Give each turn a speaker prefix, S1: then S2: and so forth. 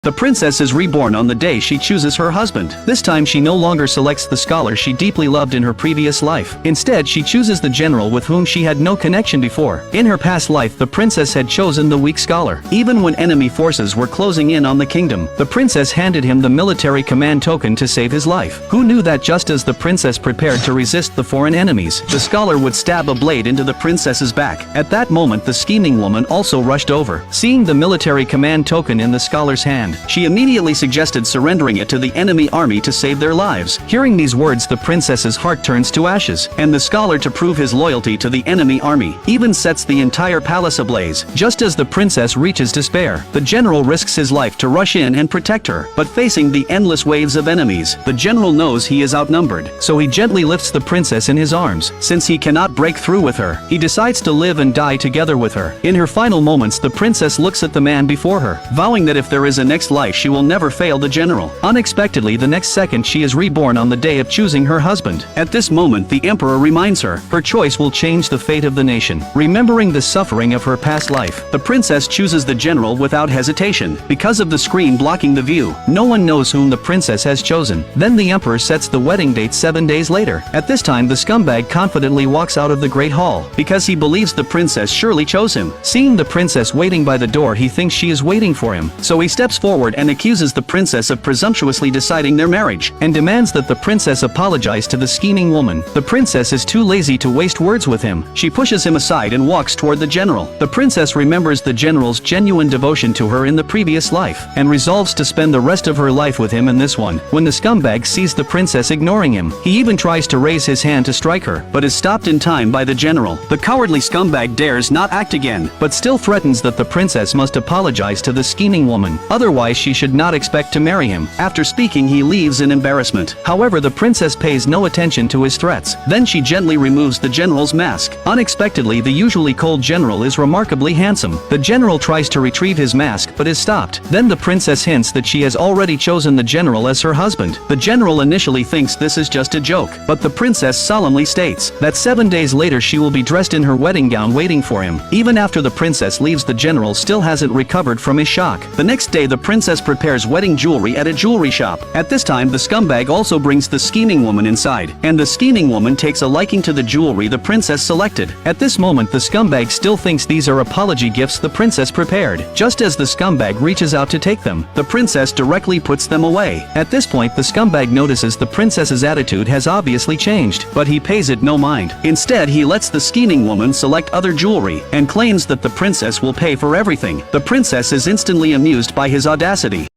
S1: The princess is reborn on the day she chooses her husband. This time she no longer selects the scholar she deeply loved in her previous life. Instead, she chooses the general with whom she had no connection before. In her past life, the princess had chosen the weak scholar. Even when enemy forces were closing in on the kingdom, the princess handed him the military command token to save his life. Who knew that just as the princess prepared to resist the foreign enemies, the scholar would stab a blade into the princess's back. At that moment, the scheming woman also rushed over. Seeing the military command token in the scholar's hand, she immediately suggested surrendering it to the enemy army to save their lives. Hearing these words, the princess's heart turns to ashes, and the scholar, to prove his loyalty to the enemy army, even sets the entire palace ablaze. Just as the princess reaches despair, the general risks his life to rush in and protect her. But facing the endless waves of enemies, the general knows he is outnumbered, so he gently lifts the princess in his arms. Since he cannot break through with her, he decides to live and die together with her. In her final moments, the princess looks at the man before her, vowing that if there is a next life, she will never fail the general. Unexpectedly, the next second, she is reborn on the day of choosing her husband. At this moment, the emperor reminds her her choice will change the fate of the nation. Remembering the suffering of her past life, the princess chooses the general without hesitation. Because of the screen blocking the view, no one knows whom the princess has chosen. Then the emperor sets the wedding date 7 days later. At this time, the scumbag confidently walks out of the great hall, because he believes the princess surely chose him. Seeing the princess waiting by the door, he thinks she is waiting for him, so he steps forward and accuses the princess of presumptuously deciding their marriage, and demands that the princess apologize to the scheming woman. The princess is too lazy to waste words with him. She pushes him aside and walks toward the general. The princess remembers the general's genuine devotion to her in the previous life, and resolves to spend the rest of her life with him in this one. When the scumbag sees the princess ignoring him, he even tries to raise his hand to strike her, but is stopped in time by the general. The cowardly scumbag dares not act again, but still threatens that the princess must apologize to the scheming woman, otherwise she should not expect to marry him. After speaking, he leaves in embarrassment. However, the princess pays no attention to his threats. Then she gently removes the general's mask. Unexpectedly, the usually cold general is remarkably handsome. The general tries to retrieve his mask but is stopped. Then the princess hints that she has already chosen the general as her husband. The general initially thinks this is just a joke, but the princess solemnly states that 7 days later she will be dressed in her wedding gown waiting for him. Even after the princess leaves, the general still hasn't recovered from his shock. The next day, the princess prepares wedding jewelry at a jewelry shop. At this time, the scumbag also brings the scheming woman inside, and the scheming woman takes a liking to the jewelry the princess selected. At this moment, the scumbag still thinks these are apology gifts the princess prepared. Just as the scumbag reaches out to take them, the princess directly puts them away. At this point, the scumbag notices the princess's attitude has obviously changed, but he pays it no mind. Instead, he lets the scheming woman select other jewelry, and claims that the princess will pay for everything. The princess is instantly amused by his audacity.